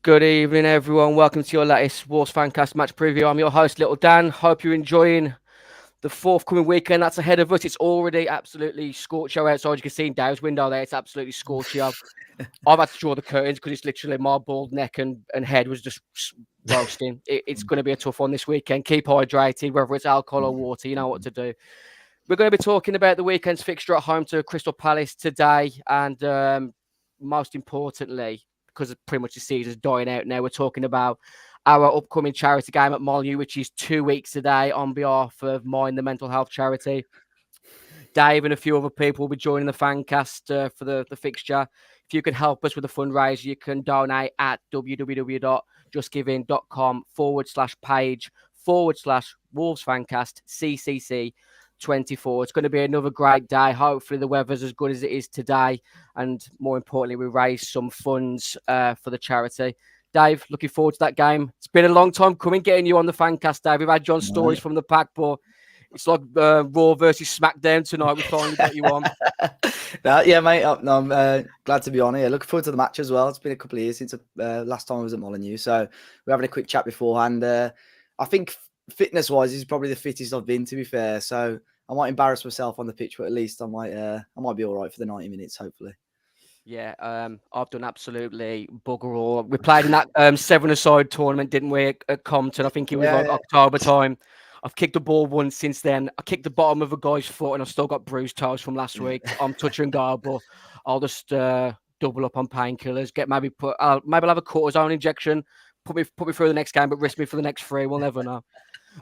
Good evening, everyone. Welcome to your latest Wolves Fancast match preview. I'm your host, Little Dan. Hope you're enjoying the forthcoming weekend that's ahead of us. It's already absolutely scorcho outside. You can see in Dow's window there, it's absolutely scorcho. I've had to draw the curtains because it's literally my bald neck and head was just roasting. It's going to be a tough one this weekend. Keep hydrated, whether it's alcohol or water, you know what to do. We're going to be talking about the weekend's fixture at home to Crystal Palace today. And most importantly, because pretty much the season's dying out now, we're talking about our upcoming charity game at Molineux, which is 2 weeks today on behalf of Mind the Mental Health Charity. Dave and a few other people will be joining the Fancast for the fixture. If you can help us with the fundraiser, you can donate at www.justgiving.com/page/Wolves Fancast CCC 24. It's going to be another great day. Hopefully the weather's as good as it is today. And more importantly, we raise some funds for the charity. Dave, looking forward to that game. It's been a long time coming getting you on the Fancast, Dave. We've had John's stories from the pack, but it's like Raw versus SmackDown tonight. We finally got you on. Yeah, mate. I'm glad to be on here. Looking forward to the match as well. It's been a couple of years since last time I was at Molineux. So we're having a quick chat beforehand. I think fitness-wise, this is probably the fittest I've been, to be fair. So I might embarrass myself on the pitch, but at least I might be all right for the 90 minutes, hopefully. Yeah, I've done absolutely bugger all. We played in that 7-a-side tournament, didn't we, at Compton? I think it was October time. I've kicked the ball once since then. I kicked the bottom of a guy's foot and I've still got bruised toes from last week. I'm touch and go, but I'll just double up on painkillers. Maybe I'll have a cortisone injection. Put me through the next game, but risk me for the next 3. We'll never know.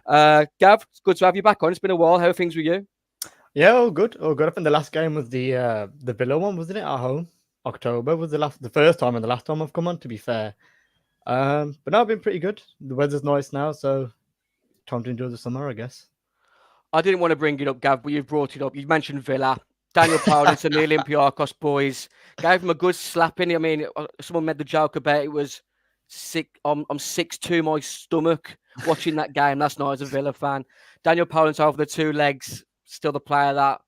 Gav, it's good to have you back on. It's been a while. How are things with you? Yeah, all good. I think the last game was the Villa one, wasn't it? At home. October was the first time and the last time I've come on, to be fair. But no, I've been pretty good. The weather's nice now, so time to enjoy the summer, I guess. I didn't want to bring it up, Gav, but you've brought it up. You mentioned Villa. Daniel Podence and the Olympiacos boys gave him a good slapping. I mean, someone made the joke about it was sick. I'm sick to my stomach watching that game last night as a Villa fan. Daniel Podence over the 2 legs, still the player that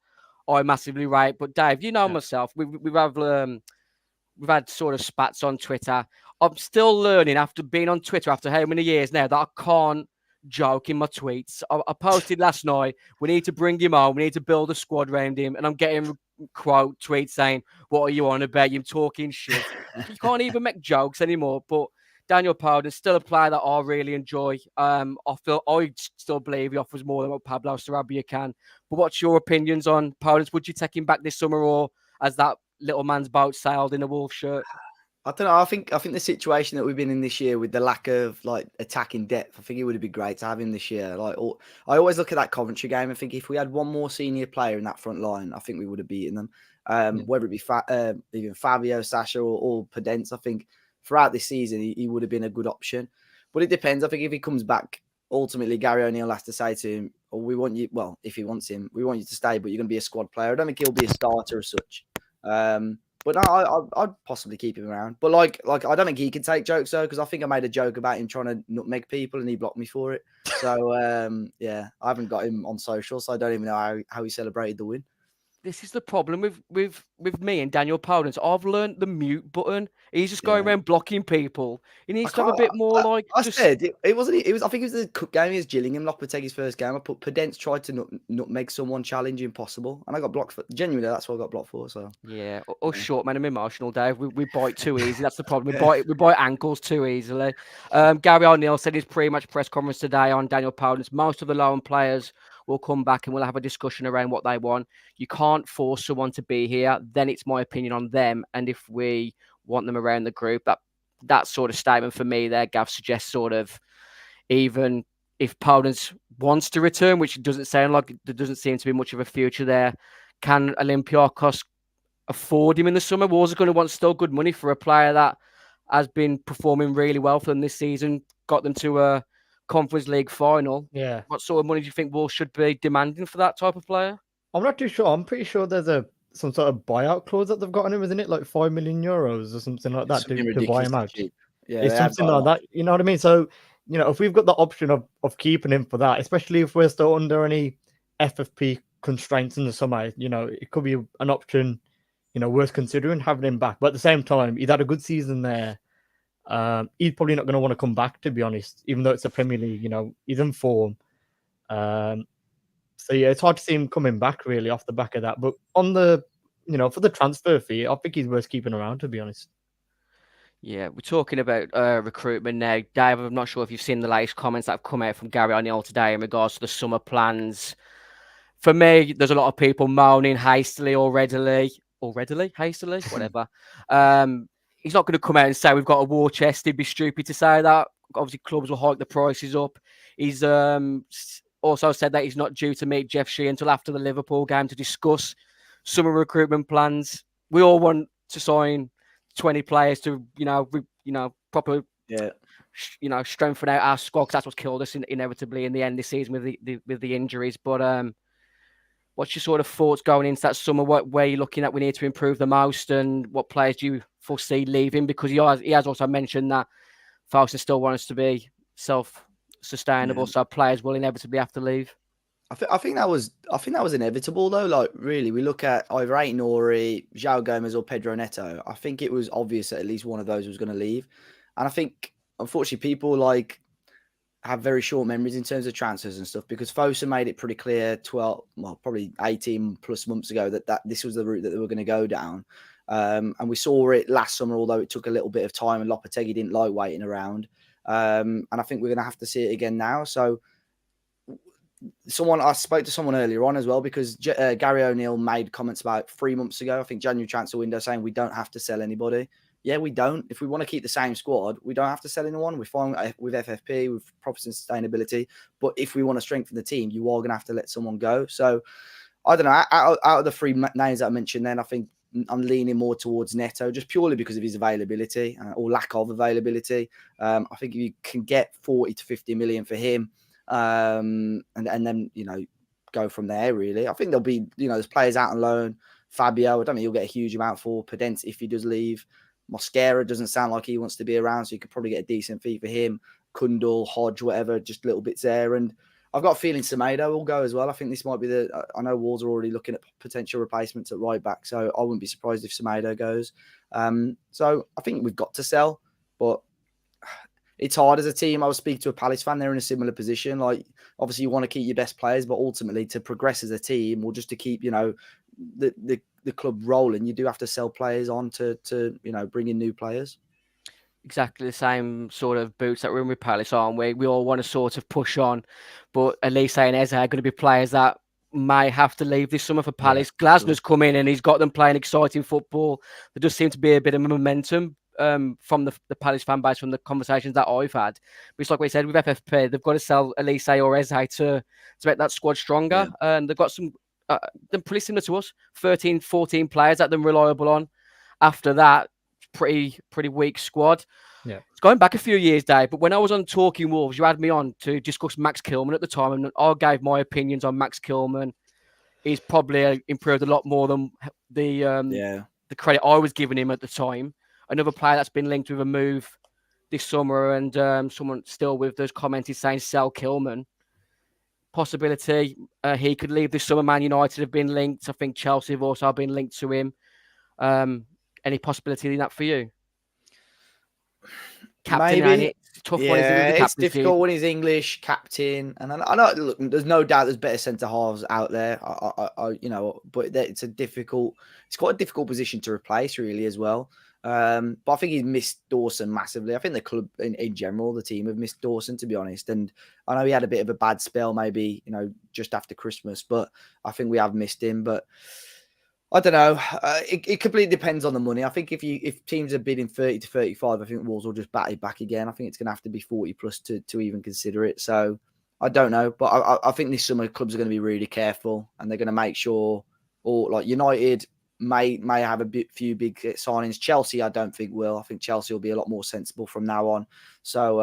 I massively rate. But Dave, you know myself, we've had sort of spats on Twitter. I'm still learning after being on Twitter after how many years now that I can't joke in my tweets. I posted last night, we need to bring him on. We need to build a squad around him. And I'm getting quote tweets saying, what are you on about? You're talking shit. You can't even make jokes anymore. But Daniel Podence is still a player that I really enjoy. I still believe he offers more than what Pablo Sarabia can. But what's your opinions on Podence? Would you take him back this summer, or as that little man's boat sailed in a Wolves shirt? I don't know. I think the situation that we've been in this year with the lack of like attacking depth, I think it would have been great to have him this year. I always look at that Coventry game. I think if we had one more senior player in that front line, I think we would have beaten them. Whether it be even Fabio, Sasha, or Podence, I think throughout this season he would have been a good option. But it depends. I think if he comes back, ultimately Gary O'Neill has to say to him, "Oh, we want you." Well, if he wants him, we want you to stay, but you're going to be a squad player. I don't think he'll be a starter as such. But no, I'd possibly keep him around. But like I don't think he can take jokes though, because I think I made a joke about him trying to nutmeg people and he blocked me for it. So yeah, I haven't got him on social, so I don't even know how he celebrated the win. This is the problem with me and Daniel Podence. I've learned the mute button. He's just going around blocking people. He needs to have a bit more like. I said it wasn't. It was. I think it was the cup game. He was Gillingham, Lopetegui's first game. I put Podence tried to nutmeg someone challenging possible, and I got blocked for. Genuinely, that's what I got blocked for. So yeah, short man, I'm emotional, Dave. We bite too easy. That's the problem. We bite ankles too easily. Gary O'Neill said his pre-match press conference today on Daniel Podence. Most of the loan players will come back and we'll have a discussion around what they want. You can't force someone to be here. Then it's my opinion on them. And if we want them around the group, that sort of statement for me there, Gav, suggests sort of even if Podence wants to return, which doesn't sound like there doesn't seem to be much of a future there, can Olympiacos afford him in the summer? Wolves are going to want still good money for a player that has been performing really well for them this season, got them to a Conference League final. Yeah. What sort of money do you think Wolves should be demanding for that type of player? I'm not too sure. I'm pretty sure there's some sort of buyout clause that they've got on him, isn't it? Like €5 million or something like that to buy him out. Yeah, it's something like that. You know what I mean? So, if we've got the option of keeping him for that, especially if we're still under any FFP constraints in the summer, it could be an option, worth considering having him back. But at the same time, he's had a good season there. He's probably not going to want to come back, to be honest, even though it's the Premier League. He's in form. So yeah, it's hard to see him coming back really off the back of that. But on the, for the transfer fee, I think he's worth keeping around, to be honest. Yeah, we're talking about recruitment now. Dave, I'm not sure if you've seen the latest comments that have come out from Gary O'Neill today in regards to the summer plans. For me, there's a lot of people moaning hastily, hastily, whatever. He's not going to come out and say we've got a war chest. He'd be stupid to say that. Obviously, clubs will hike the prices up. He's also said that he's not due to meet Jeff Shea until after the Liverpool game to discuss summer recruitment plans. We all want to sign 20 players to, proper, strengthen out our squad. 'Cause that's what's killed us inevitably in the end this season with the injuries. But what's your sort of thoughts going into that summer? Where you're looking at we need to improve the most, and what players do you foresee leaving? Because he has also mentioned that Faustin still wants to be self-sustainable, so players will inevitably have to leave. I think that was inevitable though. Like really, we look at either Ait-Nouri, João Gomez, or Pedro Neto. I think it was obvious that at least one of those was going to leave, and I think unfortunately people have very short memories in terms of transfers and stuff, because Fosun made it pretty clear probably 18 plus months ago that this was the route that they were going to go down. And we saw it last summer, although it took a little bit of time and Lopetegui didn't like waiting around. And I think we're going to have to see it again now. So I spoke to someone earlier on as well, because Gary O'Neill made comments about 3 months ago, I think January transfer window, saying we don't have to sell anybody. Yeah, we don't. If we want to keep the same squad, we don't have to sell anyone. We're fine with FFP, with profits and sustainability. But if we want to strengthen the team, you are going to have to let someone go. So, I don't know. Out of the three names that I mentioned then, I think I'm leaning more towards Neto, just purely because of his availability or lack of availability. I think if you can get 40 to 50 million for him, and then, go from there, really. I think there'll be, there's players out on loan. Fabio, I don't think you'll get a huge amount for. Podence, if he does leave. Mosquera doesn't sound like he wants to be around, so you could probably get a decent fee for him. Kundal, Hodge, whatever, just little bits there. And I've got a feeling Semedo will go as well. I think this might be I know Wolves are already looking at potential replacements at right back, so I wouldn't be surprised if Semedo goes. So I think we've got to sell, but it's hard as a team. I was speaking to a Palace fan. They're in a similar position. Like, obviously you want to keep your best players, but ultimately to progress as a team, or just to keep, the club rolling, you do have to sell players on to bring in new players. Exactly the same sort of boots that we're in with Palace, aren't we? We all want to sort of push on, but Elise and Eze are going to be players that may have to leave this summer for Palace. Yeah, Glasner's come in and he's got them playing exciting football. There does seem to be a bit of momentum from the Palace fan base, from the conversations that I've had. But it's like we said with FFP, they've got to sell Elise or Eze to make that squad stronger. Yeah. And they've got some, they're pretty similar to us, 13, 14 players that they're reliable on. After that, pretty weak squad. Yeah, it's going back a few years, Dave. But when I was on Talking Wolves, you had me on to discuss Max Kilman at the time, and I gave my opinions on Max Kilman. He's probably improved a lot more than the credit I was giving him at the time. Another player that's been linked with a move this summer, and someone still with those comments is saying sell Kilman. Possibility he could leave this summer. Man United have been linked. I think Chelsea have also been linked to him. Any possibility in that for you? Captain, maybe. It's tough one. It's difficult when he's English captain, and I know. Look, there's no doubt there's better centre halves out there. But it's quite a difficult position to replace, really, as well. But I think he's missed Dawson massively. I think the club in general, the team have missed Dawson, to be honest. And I know he had a bit of a bad spell, maybe just after Christmas, but I think we have missed him. But I don't know. It completely depends on the money. I think if teams are bidding 30 to 35, I think Wolves will just bat it back again. I think it's going to have to be 40 plus to even consider it. So I don't know. But I think this summer clubs are going to be really careful, and they're going to make sure, or like United may have a few big signings. Chelsea, I don't think will. I think Chelsea will be a lot more sensible from now on. So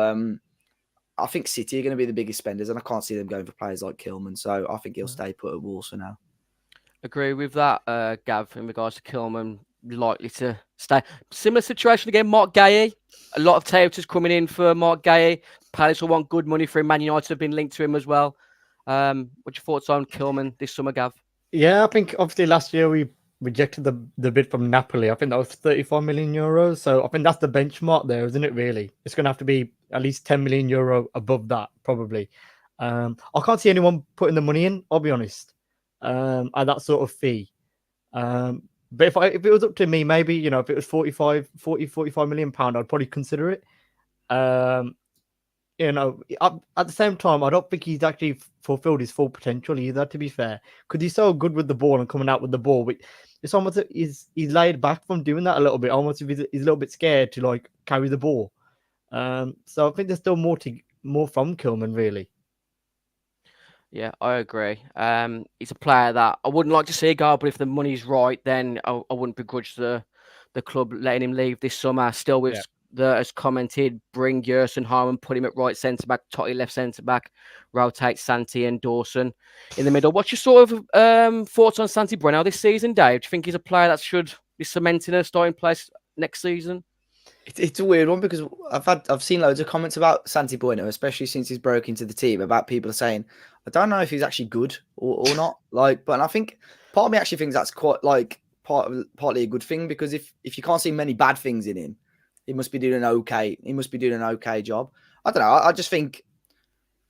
I think City are going to be the biggest spenders, and I can't see them going for players like Kilman. So I think he'll stay put at Wolves for now. Agree with that, Gav, in regards to Kilman, likely to stay. Similar situation again, Mark Gay. A lot of taters coming in for Mark Gay. Palace will want good money for him. Man United have been linked to him as well. What's your thoughts on Kilman this summer, Gav? Yeah, I think obviously last year we rejected the bid from Napoli. I think that was 35 million euros. So I think that's the benchmark there, isn't it? Really, it's going to have to be at least 10 million euro above that, probably. I can't see anyone putting the money in. I'll be honest, at that sort of fee. But if it was up to me, maybe if it was 45 million pound, I'd probably consider it. At the same time, I don't think he's actually fulfilled his full potential either, to be fair, because he's so good with the ball and coming out with the ball. But it's almost he's laid back from doing that a little bit. Almost he's a little bit scared to carry the ball. So I think there's still more from Kilman, really. Yeah, I agree. He's a player that I wouldn't like to see go, but if the money's right, then I wouldn't begrudge the club letting him leave this summer. Still with as commented, bring Yerson home and put him at right centre back, Totti left centre back, rotate Santi and Dawson in the middle. What's your sort of thoughts on Santi Bueno this season, Dave? Do you think he's a player that should be cementing a starting place next season? It's a weird one because I've seen loads of comments about Santi Bueno, especially since he's broke into the team, about people saying, I don't know if he's actually good or not. But I think part of me actually thinks that's quite partly a good thing, because if you can't see many bad things in him, he must be doing an okay job. I don't know. I just think,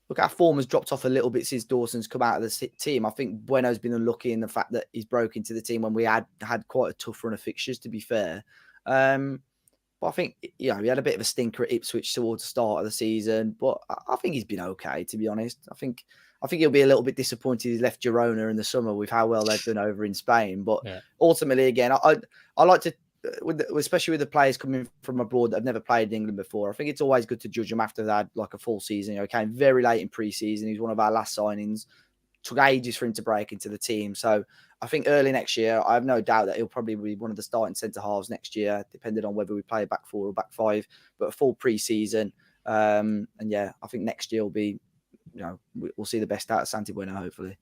look, our form has dropped off a little bit since Dawson's come out of the team. I think Bueno's been unlucky in the fact that he's broke into the team when we had quite a tough run of fixtures, to be fair. But I think, we had a bit of a stinker at Ipswich towards the start of the season, but I think he's been okay, to be honest. I think he'll be a little bit disappointed he's left Girona in the summer with how well they've done over in Spain. But ultimately, again, I like to, especially with the players coming from abroad that have never played in England before, I think it's always good to judge them after they had a full season. He came very late in pre-season. He's one of our last signings. Took ages for him to break into the team. So I think early next year, I have no doubt that he'll probably be one of the starting centre halves next year, depending on whether we play back 4 or back 5, but a full pre-season. I think next year will be, we'll see the best out of Santi Bueno, hopefully.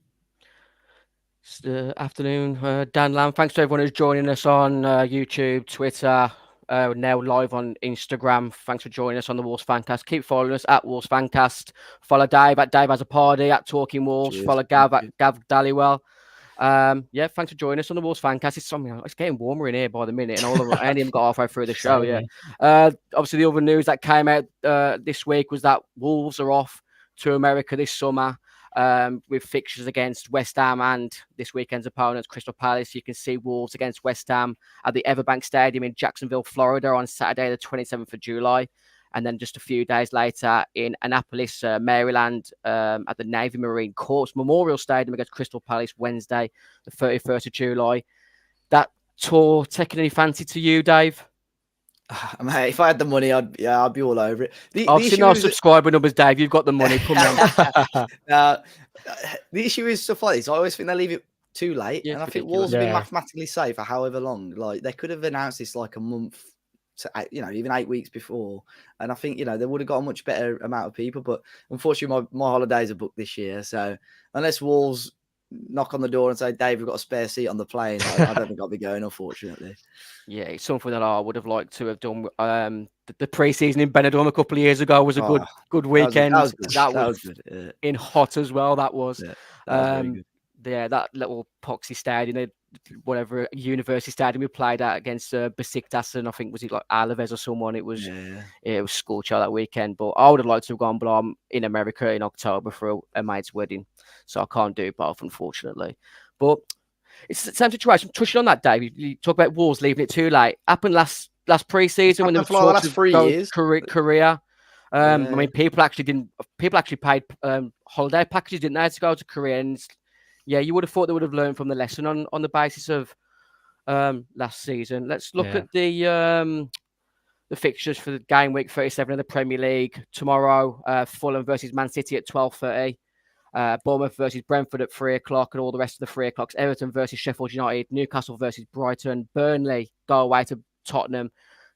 It's the afternoon, Dan Lamb. Thanks to everyone who's joining us on YouTube, Twitter, now live on Instagram. Thanks for joining us on the Wolves Fancast. Keep following us at Wolves Fancast. Follow Dave at Dave Has a Party, at Talking Wolves. Cheers. Follow Gav at Gav Dallywell. Thanks for joining us on the Wolves Fancast. It's getting warmer in here by the minute, and I ain't even got halfway through the show. Obviously, the other news that came out this week was that Wolves are off to America this summer, with fixtures against West Ham and this weekend's opponents, Crystal Palace. You can see Wolves against West Ham at the Everbank Stadium in Jacksonville, Florida on Saturday, the 27th of July. And then just a few days later in Annapolis, Maryland, at the Navy Marine Corps Memorial Stadium against Crystal Palace, Wednesday, the 31st of July. That tour taking any fancy to you, Dave? Mate, if I had the money, I'd be all over it. I've seen our subscriber numbers, Dave. You've got the money. Come on. The issue is stuff like this. I always think they leave it too late, and I think Wolves have been mathematically safe for however long. They could have announced this a month, to, even 8 weeks before, and I think they would have got a much better amount of people. But unfortunately, my holidays are booked this year, so unless Wolves knock on the door and say, Dave, we've got a spare seat on the plane, I don't think I'll be going, unfortunately. Yeah, it's something that I would have liked to have done. The pre-season in Benidorm a couple of years ago was a good weekend. That was good. Yeah. In hot as well. That was. Yeah, that was good. That little poxy stadium, whatever university stadium we played at against Besiktas, and I think was it Alaves or someone. It was it was scorcher that weekend. But I would have liked to have gone, but I'm in America in October for a mate's wedding, so I can't do both, unfortunately. But it's the same situation. Touching on that, Dave, you talk about Wolves leaving it too late. Happened last pre-season when they were the last 3 years. Korea. I mean, people actually paid holiday packages, didn't they, to go to Korea? And you would have thought they would have learned from the lesson on the basis of last season. Let's look at the fixtures for the game week 37 of the Premier League tomorrow. Fulham versus Man City at 12:30. Bournemouth versus Brentford at 3:00, and all the rest of the 3 o'clocks. Everton versus Sheffield United, Newcastle versus Brighton, Burnley go away to Tottenham,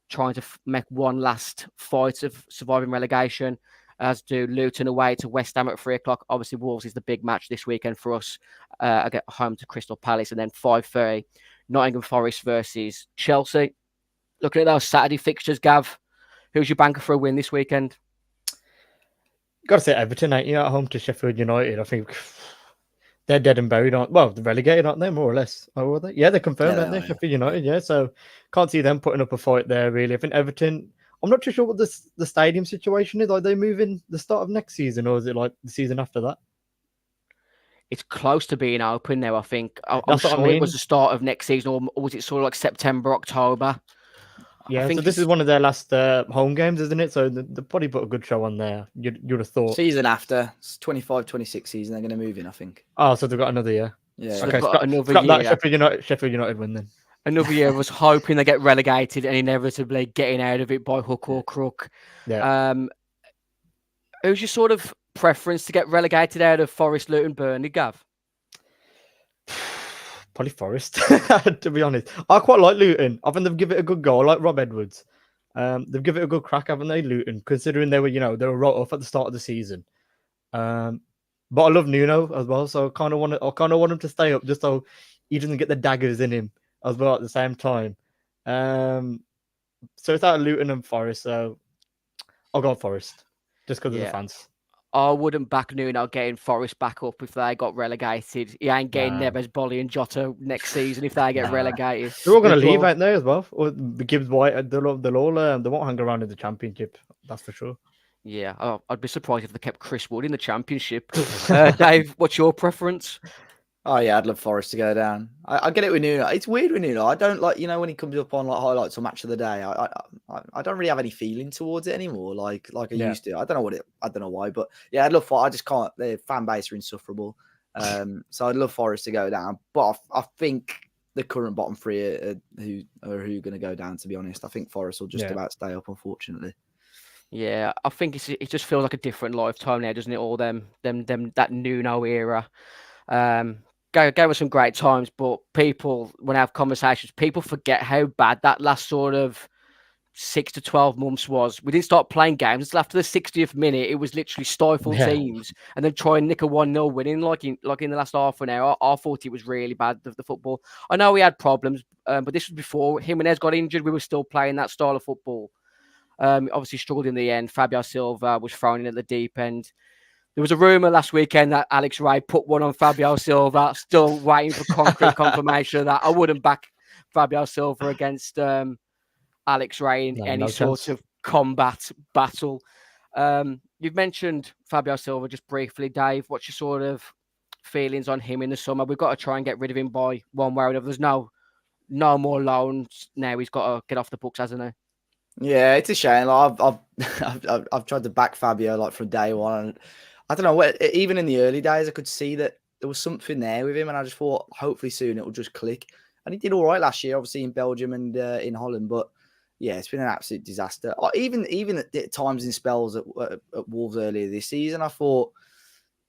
trying to make one last fight of surviving relegation, as do Luton away to West Ham at 3:00. Obviously, Wolves is the big match this weekend for us. I get home to Crystal Palace, and then 5:30, Nottingham Forest versus Chelsea. Looking at those Saturday fixtures, Gav, who's your banker for a win this weekend? Got to say Everton, at home to Sheffield United. I think They're dead and buried, aren't? Well, they're relegated, aren't they? More or less. Oh, are they? Yeah, they're confirmed, Yeah, aren't they they? are, Sheffield United, yeah. So can't see them putting up a fight there. Really, I think Everton. I'm not too sure what the stadium situation is. Are they moving the start of next season, or is it like the season after that? It's close to being open now, I think. I'm That's what I sure it was mean. the start of next season, or was it sort of like September, October? I Yeah, so think this is one of their last home games, isn't it? So they probably put a good show on there. You'd have thought. season after, it's 25-26 season, they're going to move in, I think. Oh, so they've got another year. Yeah. so. Yeah. They've Okay, got another scrap that year. Sheffield United win then. Another year. I was hoping they get relegated and inevitably getting out of it by hook or crook. Yeah. Who's your sort of preference to get relegated out of Forest, Luton, Burnley, Gav? Probably Forest, to be honest. I quite like Luton. I think they've given it a good go. I like Rob Edwards. They've given it a good crack, haven't they, Luton? Considering they were right off at the start of the season. But I love Nuno as well, so I kind of want him to stay up just so he doesn't get the daggers in him as well at the same time. So it's out of Luton and Forest. So I'll go Forest just because of the fans. I wouldn't back Nuno getting Forest back up if they got relegated. He ain't getting Neves, Bolly, and Jota next season if they get relegated. They're all going to leave, aren't they, as well? Or the Gibbs White, they won't hang around in the Championship. That's for sure. Yeah, I'd be surprised if they kept Chris Wood in the Championship. Dave, what's your preference? Oh yeah, I'd love Forest to go down. I get it with Nuno. It's weird with Nuno. I don't like, when he comes up on like highlights or match of the day. I don't really have any feeling towards it anymore, like I used to. I don't know why, but yeah, I'd love Forest. I just can't. The fan base are insufferable. So I'd love Forest to go down, but I think the current bottom three are who going to go down. To be honest, I think Forest will just about stay up, unfortunately. Yeah, I think it just feels like a different lifetime now, doesn't it? All them that Nuno era. Gave us some great times, but people, when I have conversations, people forget how bad that last sort of 6 to 12 months was. We didn't start playing games until after the 60th minute. It was literally stifle teams and then try and nick a 1-0 winning like in the last half an hour. I thought it was really bad, the football. I know we had problems, but this was before Jimenez got injured. We were still playing that style of football. Obviously struggled in the end. Fabio Silva was thrown in at the deep end. There was a rumour last weekend that Alex Ray put one on Fabio Silva. Still waiting for concrete confirmation of that. I wouldn't back Fabio Silva against Alex Ray in any sort of combat battle. You've mentioned Fabio Silva just briefly, Dave. What's your sort of feelings on him in the summer? We've got to try and get rid of him by one way or another. There's no more loans now. He's got to get off the books, hasn't he? Yeah, it's a shame. I've tried to back Fabio like from day one. And I don't know. Even in the early days, I could see that there was something there with him, and I just thought hopefully soon it will just click. And he did all right last year, obviously in Belgium and in Holland. But yeah, it's been an absolute disaster. Even at times in spells at Wolves earlier this season, I thought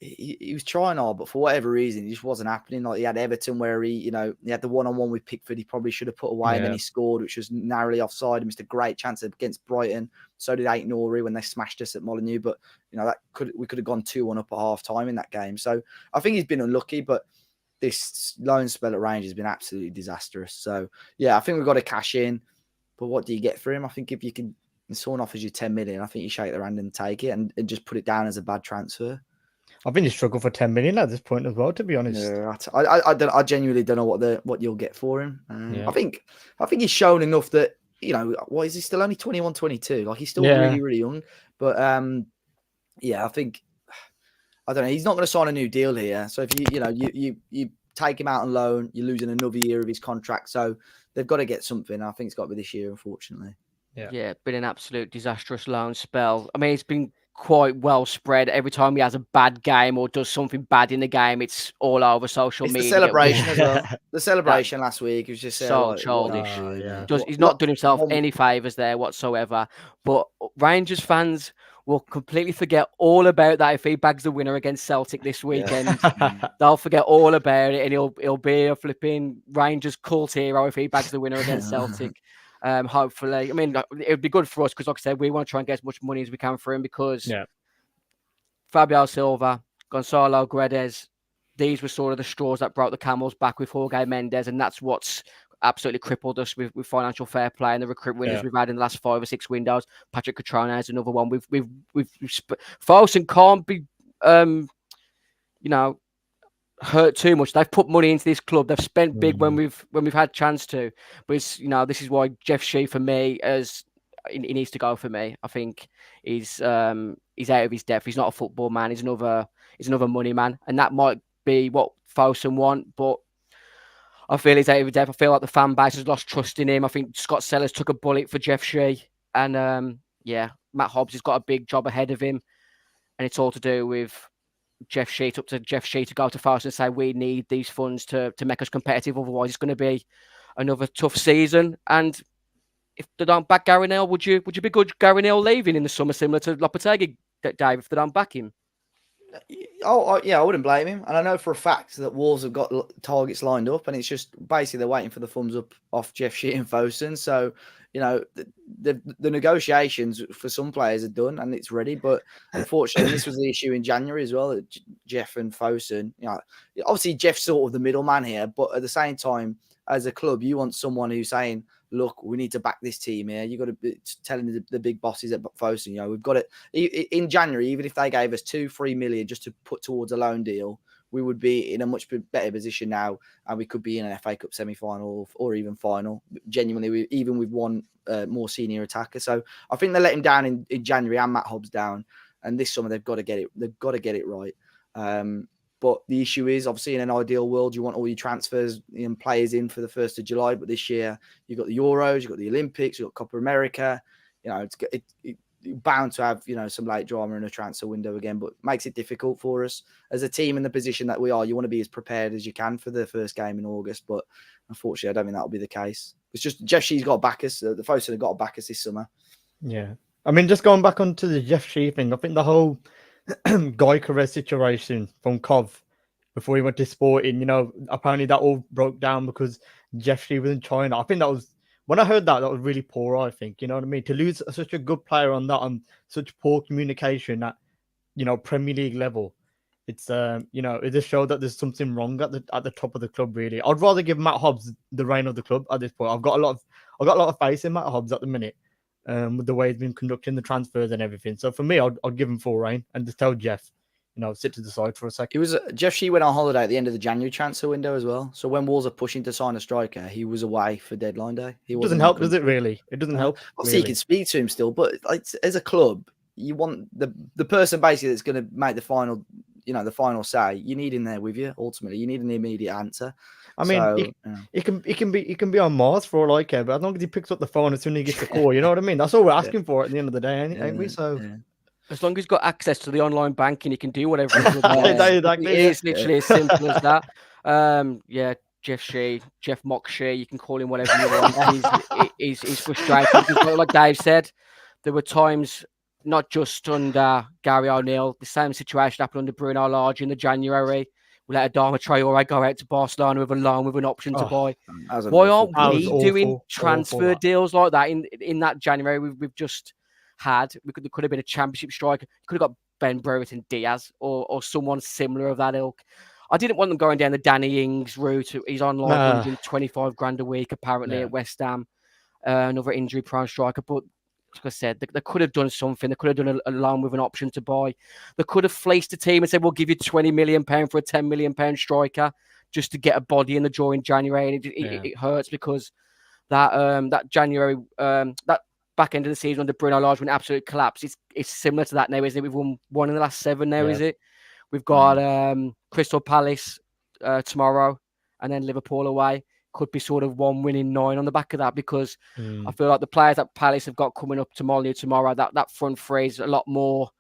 he was trying hard, but for whatever reason, it just wasn't happening. Like he had Everton where he had the one-on-one with Pickford. He probably should have put away, and then he scored, which was narrowly offside. He missed a great chance against Brighton. So did Ait-Nouri when they smashed us at Molineux. But we could have gone 2-1 up at half time in that game. So I think he's been unlucky, but this loan spell at Rangers has been absolutely disastrous. So yeah, I think we've got to cash in. But what do you get for him? I think if you can, someone offers you 10 million, I think you shake their hand and take it and just put it down as a bad transfer. I think you struggle for 10 million at this point as well, to be honest. Yeah, I genuinely don't know what you'll get for him. I think he's shown enough that, what is he still only 21, 22? Like he's still really, really young. But I think, I don't know, he's not going to sign a new deal here. So if you take him out on loan, you're losing another year of his contract. So they've got to get something. I think it's got to be this year, unfortunately. Yeah, been an absolute disastrous loan spell. I mean, it's been quite well spread. Every time he has a bad game or does something bad in the game, it's all over social media. The celebration as well. The celebration last week was just so childish. He's not doing himself any favours there whatsoever. But Rangers fans will completely forget all about that if he bags the winner against Celtic this weekend. They'll forget all about it, and he'll be a flipping Rangers cult hero if he bags the winner against Celtic. Hopefully, I mean, it would be good for us because, like I said, we want to try and get as much money as we can for him because Fabio Silva, Gonçalo Guedes, these were sort of the straws that broke the camel's back with Jorge Mendes, and that's what's absolutely crippled us with financial fair play and the recruit winners we've had in the last 5 or 6 windows. Patrick Cutrone is another one. Fosun can't be, hurt too much. They've put money into this club. They've spent big when Mm. we've had chance to. But it's, this is why Jeff Shee for me he needs to go for me. I think he's out of his depth. He's not a football man. He's another money man, and that might be what Fosun want, but I feel he's out of his depth. I feel like the fan base has lost trust in him. I think Scott Sellers took a bullet for Jeff Shee, and Matt Hobbs has got a big job ahead of him, and it's all to do with Jeff Shee. It's up to Jeff Shee to go to Fosun and say we need these funds to make us competitive. Otherwise, it's going to be another tough season. And if they don't back Gary Neal, would you be good Gary Neal leaving in the summer, similar to Lopetegui, Dave, if they don't back him? Yeah, I wouldn't blame him. And I know for a fact that Wolves have got targets lined up, and it's just basically they're waiting for the thumbs up off Jeff Shee and Fosun. So, the negotiations for some players are done and it's ready. But unfortunately, this was the issue in January as well. Jeff and Fosun, obviously Jeff's sort of the middleman here, but at the same time, as a club, you want someone who's saying, look, we need to back this team here. You've got to be telling the big bosses at Fosun, we've got it in January. Even if they gave us 2-3 million just to put towards a loan deal, we would be in a much better position now, and we could be in an FA Cup semi-final or even final. Genuinely, even with one more senior attacker. So I think they let him down in January and Matt Hobbs down, and this summer they've got to get it. They've got to get it right. But the issue is, obviously, in an ideal world, you want all your transfers and players in for the 1st of July. But this year, you've got the Euros, you've got the Olympics, you've got Copa America. It's bound to have, some late drama in a transfer window again, but makes it difficult for us as a team in the position that we are. You want to be as prepared as you can for the first game in August. But unfortunately, I don't think that'll be the case. It's just Jeff Shee's got to back us. The Fosun have got to back us this summer. Yeah. I mean, just going back onto the Jeff Shee thing, I think the whole Guy Carrez situation from Cov before he went to Sporting, apparently that all broke down because Jeff Shee was in China. I think that was, when I heard that was really poor, I think, you know what I mean? To lose such a good player on that, on such poor communication at, Premier League level, it's, it just showed that there's something wrong at the top of the club, really. I'd rather give Matt Hobbs the reign of the club at this point. I've got a lot of faith in Matt Hobbs at the minute. With the way he's been conducting the transfers and everything. So for me, I'll give him full reign and just tell Jeff, sit to the side for a second. Jeff Shee went on holiday at the end of the January transfer window as well. So when Wolves are pushing to sign a striker, he was away for deadline day. It doesn't help, does it really? It doesn't help. Obviously, you can speak to him still, but as a club, you want the person basically that's going to make the final, the final say. You need him there with you. Ultimately, you need an immediate answer. I mean, it can be on Mars for all I care, but as long as he picks up the phone as soon as he gets the call, you know what I mean? That's all we're asking for at the end of the day, ain't we? So as long as he's got access to the online banking, he can do whatever he wants. It's literally as simple as that. Jeff Shee, Jeff Mock Shee, you can call him whatever you want. He's frustrated because, like Dave said, there were times, not just under Gary O'Neill, the same situation happened under Bruno Lage in the January. We let Adama Traore go out to Barcelona with a loan with an option to buy. Why aren't we doing transfer deals like that in that January we've just had? There could have been a championship striker. Could have got Ben Brereton Diaz or someone similar of that ilk. I didn't want them going down the Danny Ings route. He's on like 125 grand a week apparently at West Ham. Another injury-prone striker, but like I said, they could have done something. They could have done a loan with an option to buy. They could have fleeced the team and said, we'll give you £20 million for a £10 million striker just to get a body in the draw in January. And it hurts because that January, that back end of the season under Bruno Lage when absolute collapse, it's similar to that now, isn't it? We've won 1 in the last 7 now, is it? We've got Crystal Palace tomorrow and then Liverpool away. Could be sort of 1 win in 9 on the back of that because I feel like the players that Palace have got coming up to Molyneux tomorrow, that front three is a lot more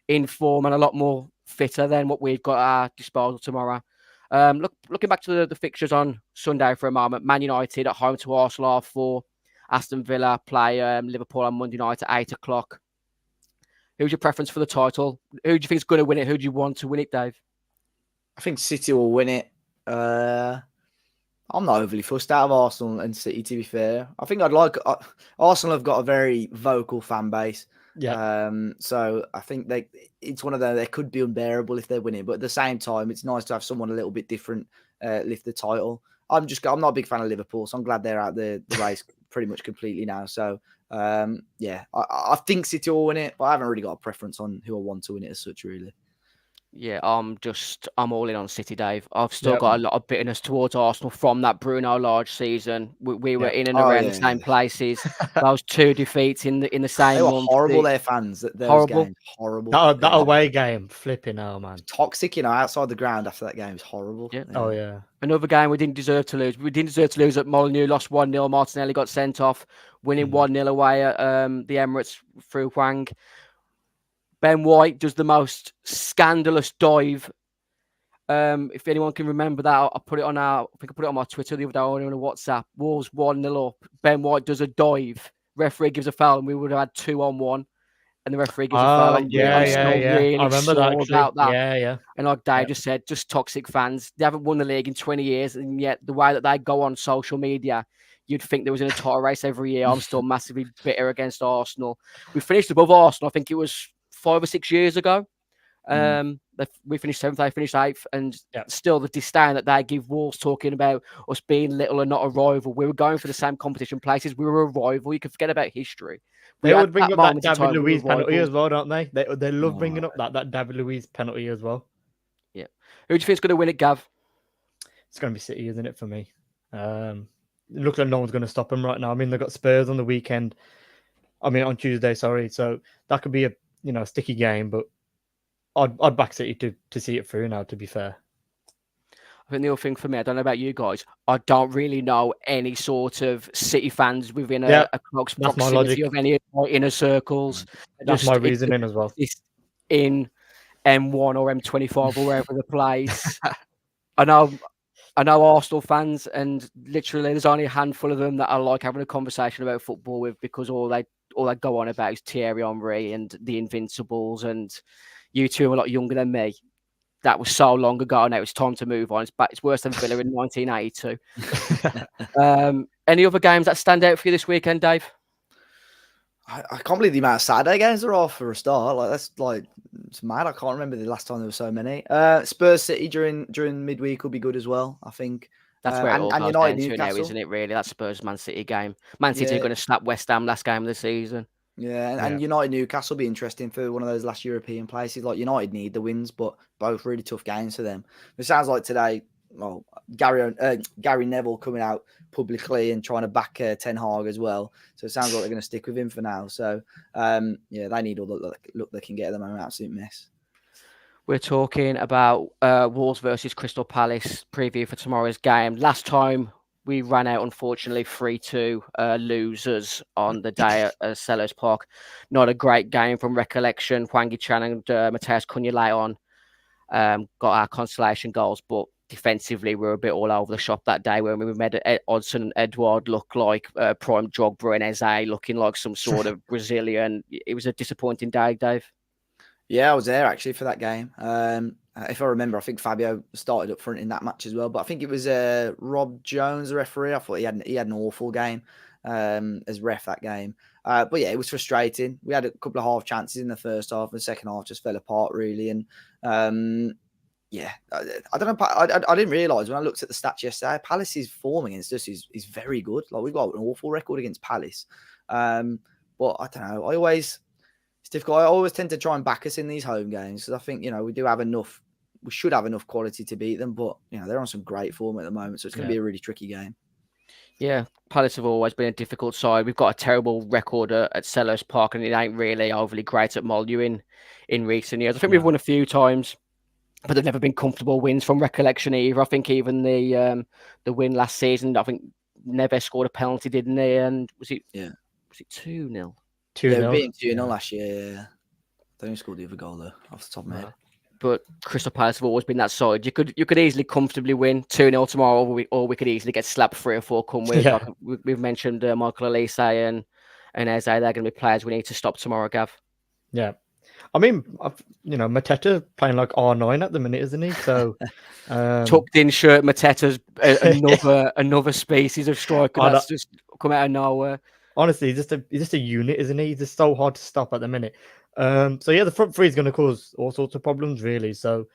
in form and a lot more fitter than what we've got at our disposal tomorrow. Looking back to the fixtures on Sunday for a moment, Man United at home to Arsenal for Aston Villa play Liverpool on Monday night at 8 o'clock. Who's your preference for the title? Who do you think is going to win it? Who do you want to win it, Dave? I think City will win it. I'm not overly fussed out of Arsenal and City, to be fair. I think Arsenal have got a very vocal fan base. Yeah. So I think it's one of them. They could be unbearable if they win it, but at the same time, it's nice to have someone a little bit different lift the title. I'm not a big fan of Liverpool, so I'm glad they're out the race pretty much completely now. So I think City will win it, but I haven't really got a preference on who I want to win it as such, really. Yeah, I'm all in on City, Dave. I've still Yep. got a lot of bitterness towards Arsenal from that Bruno Lage season. We were Yep. in and Oh around the yeah, same yeah. places. Those 2 defeats in the They same were month. horrible. Their fans at those Horrible. games, horrible. That Yeah. away game, flipping hell, man. Toxic, outside the ground after that game is horrible. Yeah. Oh yeah. Another game we didn't deserve to lose. We didn't deserve to lose at Molineux. Lost 1-0. Martinelli got sent off. Winning 1-0 away at the Emirates through Hwang. Ben White does the most scandalous dive. If anyone can remember that, I put it on I think I put it on my Twitter the other day on WhatsApp. Wolves 1-0 up. Ben White does a dive. Referee gives a foul, and we would have had 2-on-1. And the referee gives a foul. I'm still really I remember that sore actually. about that. Yeah. And like Dave just said, just toxic fans. They haven't won the league in 20 years, and yet the way that they go on social media, you'd think there was an title race every year. I'm still massively bitter against Arsenal. We finished above Arsenal, I think it was 5 or 6 years ago. We finished 7th, they finished 8th, and still the disdain that they give Wolves talking about us being little and not a rival. We were going for the same competition places. We were a rival. You can forget about history. They would bring up that David Luiz penalty as well, don't they? They love bringing up that David Luiz penalty as well. Yeah. Who do you think is going to win it, Gav? It's going to be City, isn't it, for me? It looks like no one's going to stop them right now. I mean, they've got Spurs on the weekend. On Tuesday, sorry. So that could be a sticky game, but I'd back City to see it through now, to be fair. I think the other thing for me, I don't know about you guys, I don't really know any sort of City fans within a close proximity of any of my inner circles. That's my reasoning as well. In M1 or M25 or wherever the place. I know Arsenal fans, and literally there's only a handful of them that I like having a conversation about football with, because all they go on about is Thierry Henry and the Invincibles, and you two are a lot younger than me. That was so long ago. Now it's time to move on. It's worse than Villa in 1982. Any other games that stand out for you this weekend, Dave? I can't believe the amount of Saturday games there are for a start. It's mad. I can't remember the last time there were so many. Spurs City during midweek will be good as well, I think. That's where it all goes United down to now, isn't it? Really, that Spurs Man City game. Man City are going to slap West Ham last game of the season. Yeah, and United Newcastle will be interesting for one of those last European places. Like, United need the wins, but both really tough games for them. It sounds like today, Gary Neville coming out publicly and trying to back Ten Hag as well. So it sounds like they're going to stick with him for now. So they need all the look they can get at the moment. Absolute mess. We're talking about Wolves versus Crystal Palace preview for tomorrow's game. Last time we ran out, unfortunately, 3-2 losers on the day at Sellers Park. Not a great game from recollection. Hwang Chan and Mateus Cunha late on got our consolation goals, but defensively we were a bit all over the shop that day when we made Odsonne and Edouard look like prime Drogba and Eze looking like some sort of Brazilian. It was a disappointing day, Dave. Yeah, I was there actually for that game. If I remember, I think Fabio started up front in that match as well. But I think it was Rob Jones, the referee. I thought he had an awful game as ref that game. But yeah, it was frustrating. We had a couple of half chances in the first half, and the second half just fell apart really. And I don't know. I didn't realise when I looked at the stats yesterday, Palace's form against us is very good. Like, we've got an awful record against Palace. But I don't know. It's difficult. I always tend to try and back us in these home games because I think, we do have enough. We should have enough quality to beat them, but they're on some great form at the moment, so it's going to be a really tricky game. Yeah, Palace have always been a difficult side. We've got a terrible record at Sellers Park, and it ain't really overly great at Molineux in recent years. I think we've won a few times, but they've never been comfortable wins from recollection either. I think even the win last season, I think Neves scored a penalty, didn't he? And was it 2-0? 2-0. Yeah, we beat 2-0 last year. Yeah. Don't score the other goal though, off the top of my head. But Crystal Palace have always been that side. You could easily comfortably win 2-0 tomorrow, or we could easily get slapped 3 or 4 come with. Yeah. Like we've mentioned Michael Elise and Eze. They're going to be players we need to stop tomorrow, Gav. Yeah. I mean, Mateta playing like R9 at the minute, isn't he? So tucked in shirt, Mateta's another species of striker that's just come out of nowhere. Honestly, he's just a unit, isn't he? He's just so hard to stop at the minute. The front three is going to cause all sorts of problems, really. So,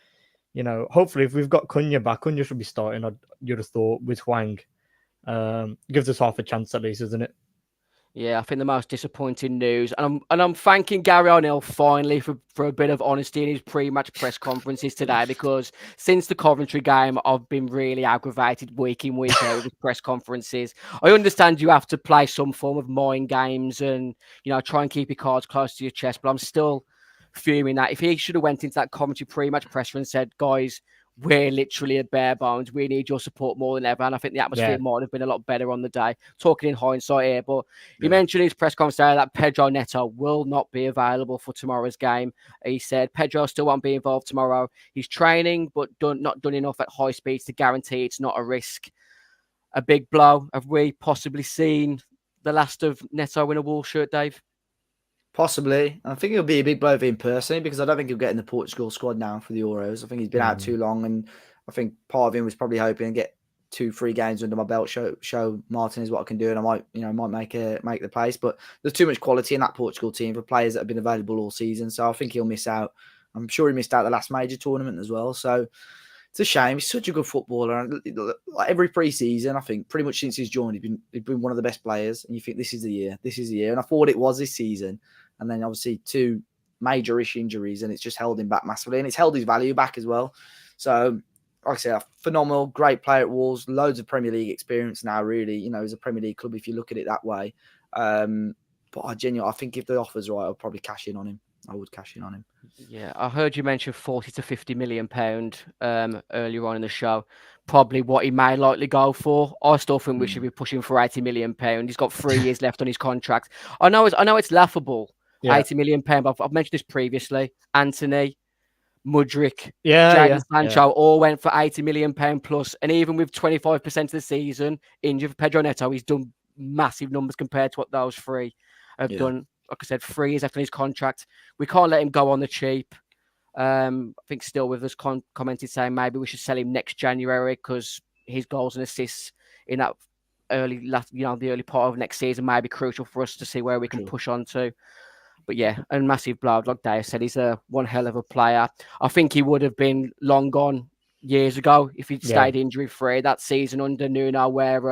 hopefully, if we've got Cunha back, Cunha should be starting. You'd have thought with Hwang, gives us half a chance at least, isn't it? Yeah, I think the most disappointing news, and I'm thanking Gary O'Neill finally for a bit of honesty in his pre-match press conferences today, because since the Coventry game, I've been really aggravated week in, week out with his press conferences. I understand you have to play some form of mind games and, try and keep your cards close to your chest, but I'm still fuming that if he should have went into that Coventry pre-match presser and said, guys, we're literally at bare bones. We need your support more than ever. And I think the atmosphere Yeah, might have been a lot better on the day. Talking in hindsight here, but he Yeah. mentioned in his press conference today that Pedro Neto will not be available for tomorrow's game. He said Pedro still won't be involved tomorrow. He's training, but not done enough at high speeds to guarantee it's not a risk. A big blow. Have we possibly seen the last of Neto in a Wolves shirt, Dave? Possibly. I think it'll be a big blow for him personally, because I don't think he'll get in the Portugal squad now for the Euros. I think he's been out too long, and I think part of him was probably hoping to get 2-3 games under my belt, show Martinez what I can do, and I might make the place. But there's too much quality in that Portugal team for players that have been available all season, so I think he'll miss out. I'm sure he missed out the last major tournament as well. So it's a shame. He's such a good footballer. And like every pre-season, I think pretty much since he's joined, he's been one of the best players. And you think this is the year. And I thought it was this season. And then obviously 2 major-ish injuries, and it's just held him back massively. And it's held his value back as well. So, like I say, a phenomenal, great player at Wolves, loads of Premier League experience now, really. He's a Premier League club if you look at it that way. But I think if the offer's right, I'll probably cash in on him. I would cash in on him. Yeah, I heard you mention 40 to 50 million pound earlier on in the show. Probably what he may likely go for. I still think we should be pushing for 80 million pound. He's got 3 years left on his contract. I know it's laughable, 80 million pound, but I've mentioned this previously. Anthony, Mudryk, Jadon Sancho all went for 80 million pound plus, and even with 25% of the season injured for Pedro Neto, he's done massive numbers compared to what those 3 have done. Like I said, 3 years after his contract. We can't let him go on the cheap. I think still with us commented saying maybe we should sell him next January, because his goals and assists in that the early part of next season may be crucial for us to see where we can push on to. But yeah, a massive blow. Like Dave said, he's one hell of a player. I think he would have been long gone years ago if he'd stayed injury free. That season under Nuno, where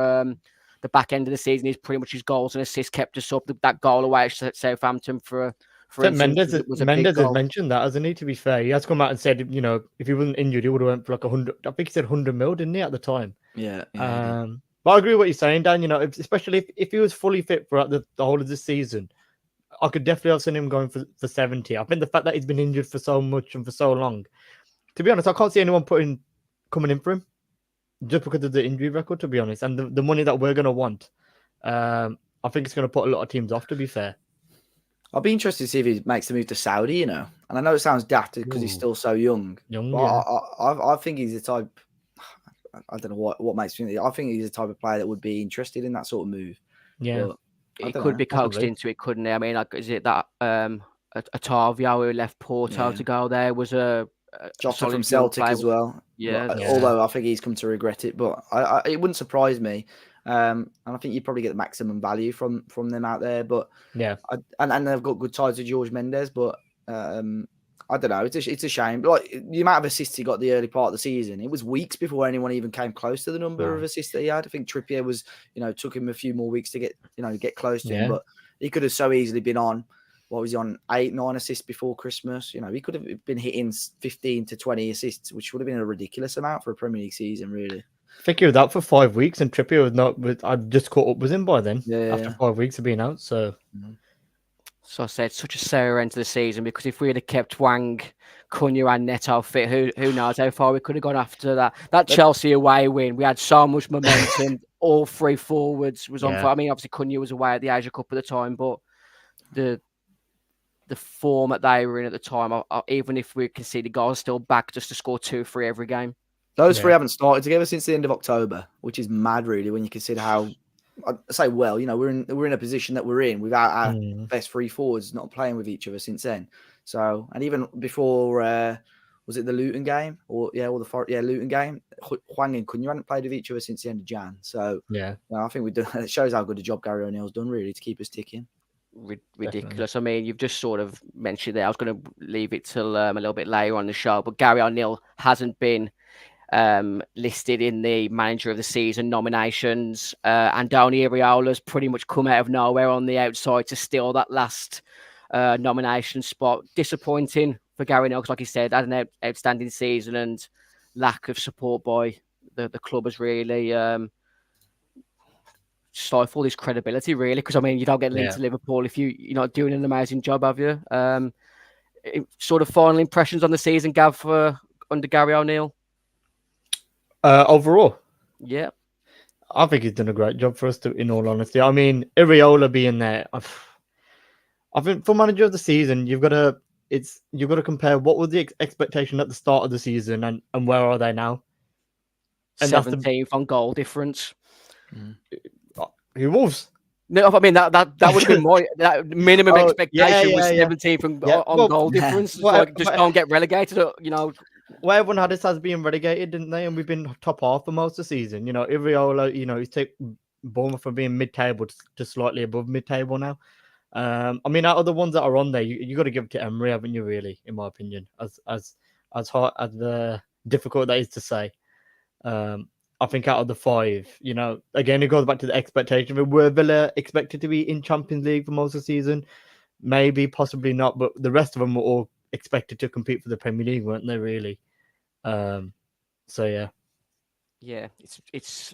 the back end of the season is pretty much his goals and assists kept us up. That goal away at Southampton for Mendes has mentioned that, hasn't he? To be fair, he has come out and said, if he wasn't injured, he would have went for like 100. I think he said 100 mil, didn't he, at the time? Yeah. But I agree with what you're saying, Dan. Especially if he was fully fit throughout the whole of the season, I could definitely have seen him going for 70. I think the fact that he's been injured for so much and for so long, to be honest, I can't see anyone coming in for him just because of the injury record, to be honest, and the money that we're going to want. I think it's going to put a lot of teams off, to be fair. I'll be interested to see if he makes the move to Saudi, And I know it sounds daft because he's still so young. I think he's the type. I don't know what makes me think. I think he's the type of player that would be interested in that sort of move. Yeah, but he could be coaxed into it, couldn't he? I mean, like, is it that Otavio who left Porto to go there was a Jota from Celtic as well. Yeah. Although I think he's come to regret it, but it wouldn't surprise me. And I think you probably get the maximum value from them out there. But and they've got good ties with George Mendes, but I don't know. It's a shame. Like the amount of assists he got the early part of the season, it was weeks before anyone even came close to the number of assists that he had. I think Trippier was, took him a few more weeks to get close to him, but he could have so easily been on. What was he on? 8-9 assists before Christmas. He could have been hitting 15 to 20 assists, which would have been a ridiculous amount for a Premier League season, really. I think he was out for 5 weeks, and Trippier was not. I just caught up with him by then. After 5 weeks of being out, so. So I said, such a sour end to the season, because if we had kept Wang, Cunha, and Neto fit, who knows how far we could have gone after that. That Chelsea away win, we had so much momentum. All 3 forwards was on fire. I mean, obviously Cunha was away at the Asia Cup at the time, but the form that they were in at the time, even if we conceded goals, still back just to score 2-3 every game. Those 3 haven't started together since the end of October, which is mad, really, when you consider how. I say, we're in a position that we're in without our best 3 forwards not playing with each other since then. So, and even before, was it the Luton game Luton game? Hwang and Cunha hadn't played with each other since the end of Jan. So, I think we've done. It shows how good a job Gary O'Neill's done, really, to keep us ticking. Ridiculous. Definitely. I mean, you've just sort of mentioned there. I was going to leave it till a little bit later on the show, but Gary O'Neill hasn't been listed in the manager of the season nominations. Andoni Iraola's pretty much come out of nowhere on the outside to steal that last nomination spot. Disappointing for Gary Neville, because like he said, had an outstanding season, and lack of support by the club has really stifled his credibility, really, because I mean, you don't get linked to Liverpool if you're not doing an amazing job, have you? Sort of final impressions on the season, Gav, under Gary O'Neill? Overall, yeah, I think he's done a great job for us. In all honesty, I mean, Iraola being there, I think for manager of the season, you've got to compare what was the expectation at the start of the season and where are they now? And 17th on goal difference. Who Wolves? No, I mean that would have been my minimum expectation was 17th on goal difference. Like, just don't get relegated. Well, everyone had us as being relegated, didn't they? And we've been top half for most of the season. Iraola, he's taken Bournemouth from being mid-table to slightly above mid-table now. I mean, out of the ones that are on there, you got to give it to Emery, haven't you? Really, in my opinion, as hard as difficult that is to say. I think out of the 5, again, it goes back to the expectation. Were Villa expected to be in Champions League for most of the season? Maybe, possibly not, but the rest of them were all expected to compete for the Premier League, weren't they? Really. So yeah. Yeah, it's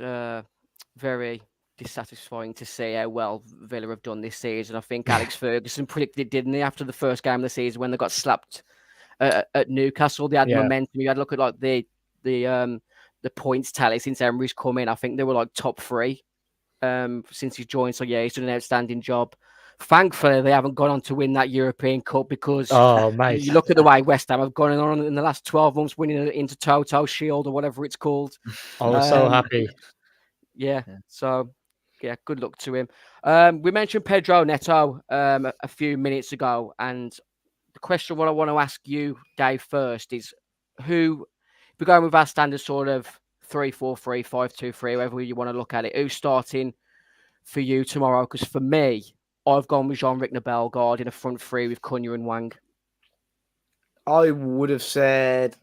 very dissatisfying to see how well Villa have done this season. I think Alex Ferguson predicted, didn't he, after the first game of the season when they got slapped at Newcastle? They had momentum. You had to look at like the points tally since Emery's come in. I think they were like top 3 since he's joined. So yeah, he's done an outstanding job. Thankfully, they haven't gone on to win that European Cup, because you look at the way West Ham have gone on in the last 12 months, winning an Intertoto Shield or whatever it's called. I was so happy. Yeah. So yeah, good luck to him. We mentioned Pedro Neto a few minutes ago, and the question what I want to ask you, Dave, first is who, if we're going with our standard sort of 3-4-3, 5-2-3, however you want to look at it, who's starting for you tomorrow? Because for me, I've gone with Jean-Ric Bellegarde in a front 3 with Cunha and Wang. I would have said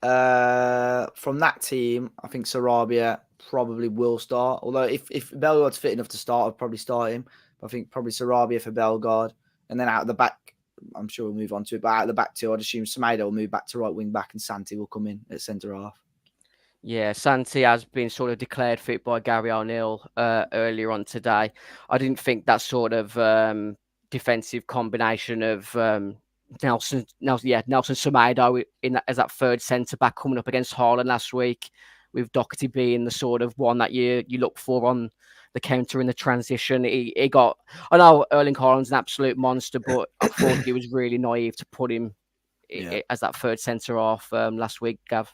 from that team, I think Sarabia probably will start. Although if Bellegarde's fit enough to start, I'd probably start him. But I think probably Sarabia for Bellegarde. And then out of the back, I'm sure we'll move on to it, but out of the back 2, I'd assume Semedo will move back to right wing back and Santi will come in at centre half. Yeah, Santi has been sort of declared fit by Gary O'Neill earlier on today. I didn't think that sort of defensive combination of Nelson Semedo as that third centre back coming up against Haaland last week, with Doherty being the sort of one that you look for on the counter in the transition. He got, I know Erling Haaland's an absolute monster, but I thought he was really naive to put him as that third centre half last week, Gav.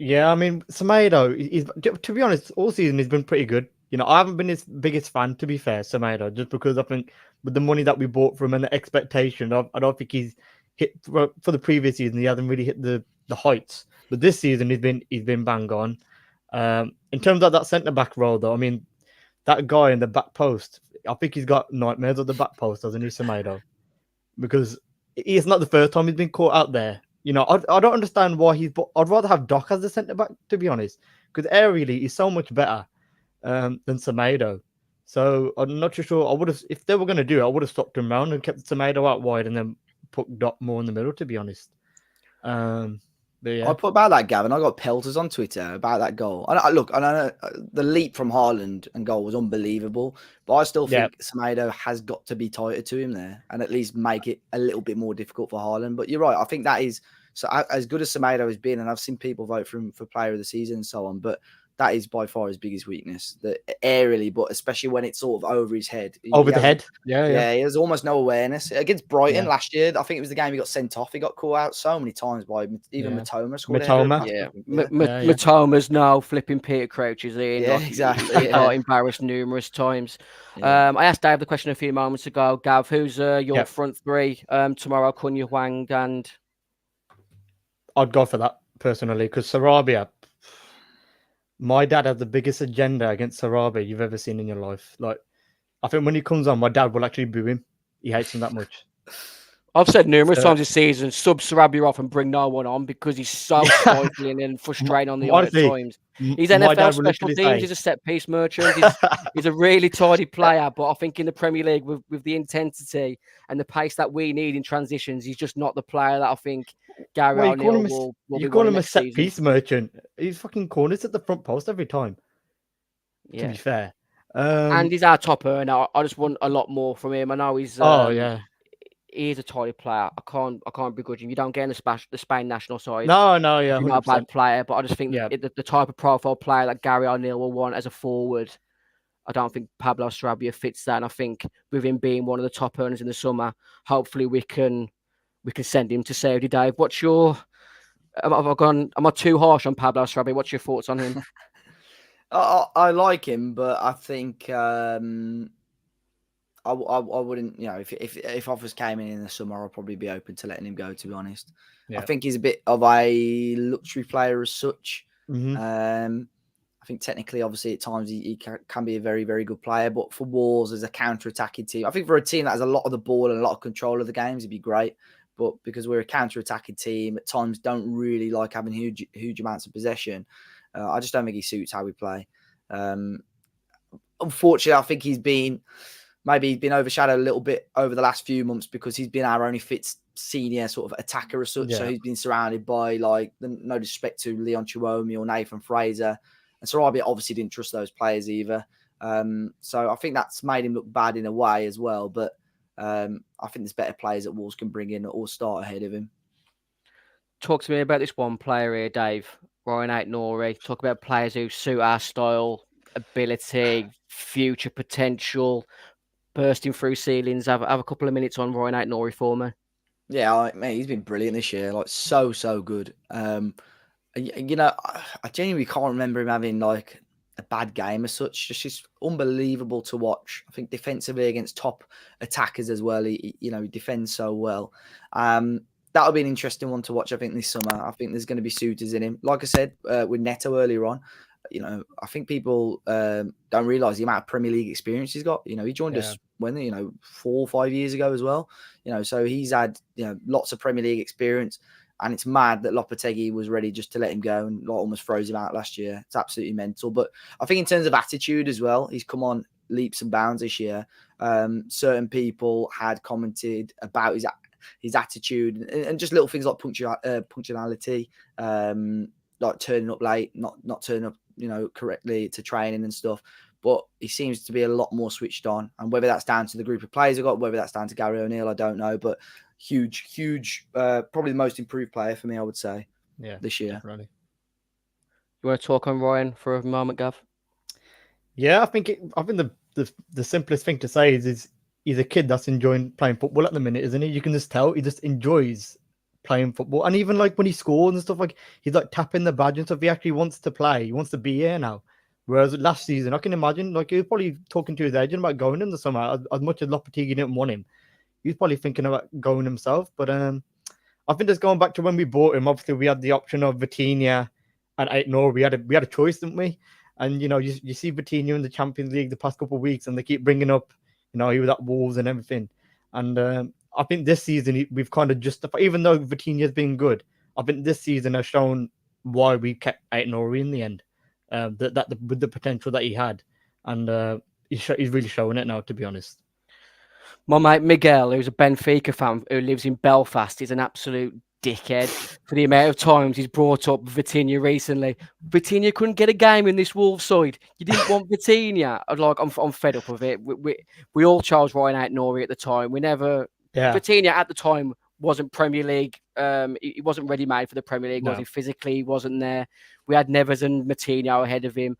Yeah, I mean, Semedo, to be honest, all season he's been pretty good. I haven't been his biggest fan, to be fair, Semedo, just because I think with the money that we bought from him and the expectation, I don't think he's hit for the previous season. He hasn't really hit the heights, but this season he's been bang on. In terms of that centre back role, though, I mean, that guy in the back post, I think he's got nightmares of the back post, doesn't he, Semedo? Because it's not the first time he's been caught out there. I don't understand why I'd rather have Doc as the centre back, to be honest, because aerially he's so much better than Semedo. So I'm not too sure. I would have, if they were going to do it, I would have stopped him round and kept Semedo out wide and then put Doc more in the middle, to be honest. But yeah. I put about that, Gavin. I got pelters on Twitter about that goal. I know the leap from Haaland and goal was unbelievable, but I still think Semedo has got to be tighter to him there and at least make it a little bit more difficult for Haaland. But you're right. I think that is, so as good as Semedo has been, and I've seen people vote for him for player of the season and so on, but that is by far his biggest weakness, aerially, but especially when it's sort of over his head. Over the head? Yeah, he has almost no awareness. Against Brighton last year, I think it was the game he got sent off. He got caught out so many times by even Matoma. Matoma's now flipping Peter Crouch's in. Yeah, exactly. He got embarrassed numerous times. I asked Dave the question a few moments ago. Gav, who's your front 3 tomorrow? Cunha, Wang, and... I'd go for that, personally, because Sarabia... My dad has the biggest agenda against Sarabia you've ever seen in your life. Like, I think when he comes on, my dad will actually boo him. He hates him that much. I've said numerous So- times this season, sub Sarabia off and bring no one on because he's so stifling and frustrating on the eye at Honestly, times. He's my NFL dad would special literally teams. say, He's a set piece merchant. He's a really tidy player, but I think in the Premier League with the intensity and the pace that we need in transitions, he's just not the player that I think Gary well, you call O'Neill him a, will you be call wanting him a next set season. piece merchant. He's fucking corners at the front post every time. To Yeah, be fair, and he's our top earner. I just want a lot more from him. I know he's yeah, he is a tidy player. I can't begrudge him. You don't get in the Spain national side. no, yeah, You're not a 100%. bad player, but I just think Yeah. the type of profile player that Gary O'Neill will want as a forward, I don't think Pablo Sarabia fits that. And I think with him being one of the top earners in the summer, hopefully we can send him to Saudi Dave. What's your am I too harsh on Pablo Sarabia? What's your thoughts on him? I like him, but I think I wouldn't, if offers came in the summer, I'd probably be open to letting him go, to be honest. Yeah. I think he's a bit of a luxury player as such. Mhm. I think technically, obviously, at times he can be a very, very good player. But for Wolves as a counter-attacking team, I think for a team that has a lot of the ball and a lot of control of the games, it'd be great. But because we're a counter-attacking team, at times don't really like having huge amounts of possession. I just don't think he suits how we play. Unfortunately, I think he's been overshadowed a little bit over the last few months because he's been our only fit senior sort of attacker as such. Yeah. So he's been surrounded by, like, no disrespect to Leon Chiwomi or Nathan Fraser. And Sarabia obviously didn't trust those players either. So I think that's made him look bad in a way as well. But I think there's better players that Wolves can bring in or start ahead of him. Talk to me about this one player here, Dave. Ryan Ait-Nouri. Talk about players who suit our style, ability, future potential, bursting through ceilings. Have a couple of minutes on Ryan Ait-Nouri for me. Yeah, mate, he's been brilliant this year. Like, so good. I genuinely can't remember him having like a bad game as such. Just unbelievable to watch. I think defensively against top attackers as well. He defends so well. That'll be an interesting one to watch, I think, this summer. I think there's going to be suitors in him. Like I said, with Neto earlier on, I think people don't realise the amount of Premier League experience he's got. He joined us when, 4 or 5 years ago as well. So he's had, lots of Premier League experience. And it's mad that Lopetegui was ready just to let him go and almost froze him out last year. It's absolutely mental. But I think in terms of attitude as well, he's come on leaps and bounds this year. Certain people had commented about his attitude and just little things like punctuality, like turning up late, not turning up, correctly to training and stuff. But he seems to be a lot more switched on. And whether that's down to the group of players we've got, whether that's down to Gary O'Neill, I don't know. But huge, probably the most improved player for me, I would say, this year. Definitely. You want to talk on Ryan for a moment, Gav? Yeah, I think the simplest thing to say is he's a kid that's enjoying playing football at the minute, isn't he? You can just tell he just enjoys playing football. And even like when he scores and stuff, like he's like tapping the badge and stuff. He actually wants to play. He wants to be here now. Whereas last season, I can imagine, like, he was probably talking to his agent about going in the summer. As much as Lopetegui didn't want him, he was probably thinking about going himself. But I think just going back to when we bought him, obviously we had the option of Vitinha and Ait-Nouri. We had a choice, didn't we? And you see Vitinha in the Champions League the past couple of weeks, and they keep bringing up, he was at Wolves and everything. And I think this season we've kind of justified, even though Vitinha's been good. I think this season has shown why we kept Ait-Nouri in the end. With the potential that he had, and he's really showing it now, to be honest. My mate Miguel, who's a Benfica fan who lives in Belfast, is an absolute dickhead for the amount of times he's brought up Vitinha recently. Vitinha couldn't get a game in this Wolves side. You didn't want Vitinha. I'm fed up with it. We all chose Ryan Ait-Nouri at the time. Vitinha at the time wasn't Premier League. He wasn't ready made for the Premier League, was he? Physically, he wasn't there. We had Neves and Matinho ahead of him.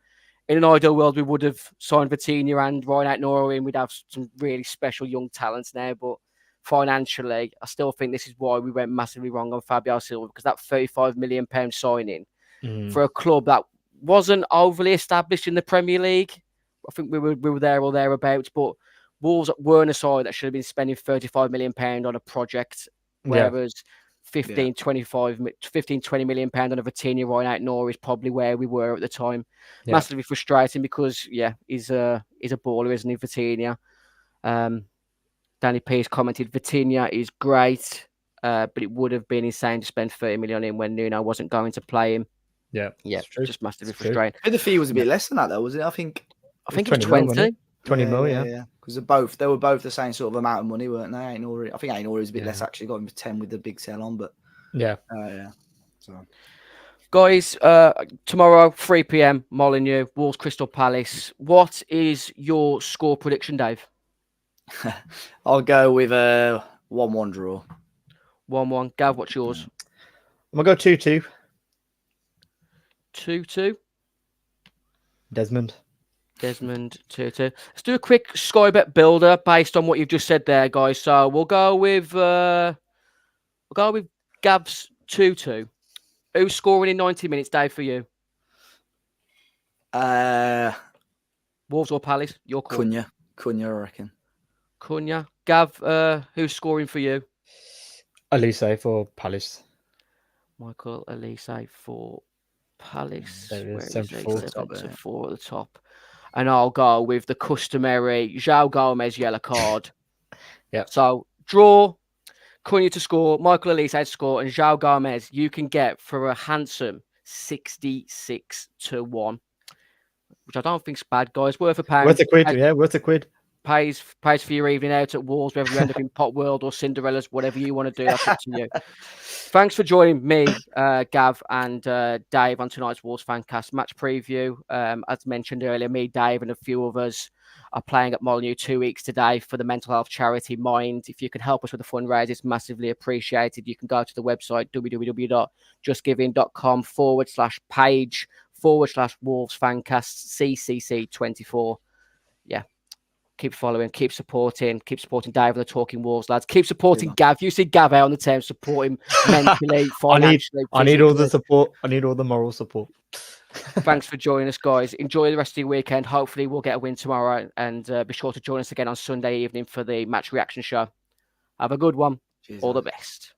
In an ideal world, we would have signed Vitinha and Ryan Ait-Nouri, and we'd have some really special young talents there. But financially, I still think this is why we went massively wrong on Fabio Silva, because that £35 million signing for a club that wasn't overly established in the Premier League. I think we were there or thereabouts, but Wolves weren't a side that should have been spending £35 million on a project, whereas 20 million pound on a Vitinha, Ryan Ait-Nouri is probably where we were at the time. Massively frustrating because he's a baller, isn't he, Vitinha? Danny Pease commented, Vitinha is great, but it would have been insane to spend 30 million in when Nuno wasn't going to play him. Yeah, Yeah, it's true. just massively It's true. frustrating. The fee was a bit less than that, though, was it? I think it was 20 mil, 20. wasn't it? 20 mil, yeah. Because they were both the same sort of amount of money, weren't they? Ait-Nouri, I think Ait-Nouri was a bit less actually. Got him for 10 with the big sell on, but Yeah. yeah. So. Guys, tomorrow 3 p.m. Molineux, Wolves Crystal Palace. What is your score prediction, Dave? I'll go with a 1-1 draw. 1-1. Gav, what's yours? I'm gonna go 2-2. 2-2. Desmond 2-2. Let's do a quick Sky Bet builder based on what you've just said there, guys. So we'll go with Gav's 2-2. Who's scoring in 90 minutes, Dave, for you? Wolves or Palace? Your call. Cunha, I reckon. Cunha. Gav, who's scoring for you? Elise for Palace. Michael Elise for Palace. There it Where is, is 74 he? top 4 at the top. And I'll go with the customary João Gomez yellow card. Yeah. So draw, Cunha to score, Michael Elise to score, and João Gomez you can get for a handsome 66-1, which I don't think's bad, guys. Worth a pound. Worth a quid, yeah. Worth a quid. Pays for your evening out at Wolves, whether you end up in Pot World or Cinderella's, whatever you want to do, that's up to you. Thanks for joining me, Gav, and Dave on tonight's Wolves Fancast match preview. As mentioned earlier, me, Dave, and a few of us are playing at Molineux 2 weeks today for the mental health charity Mind. If you could help us with the fundraiser, it's massively appreciated. You can go to the website www.justgiving.com/page/Wolves Fancast CCC24. Yeah. Keep following, keep supporting Dave and the Talking Wolves, lads. Keep supporting Gav. You see Gav out on the team, support him mentally, financially. I need all the support. I need all the moral support. Thanks for joining us, guys. Enjoy the rest of your weekend. Hopefully, we'll get a win tomorrow. And be sure to join us again on Sunday evening for the match reaction show. Have a good one. Cheers, all the best.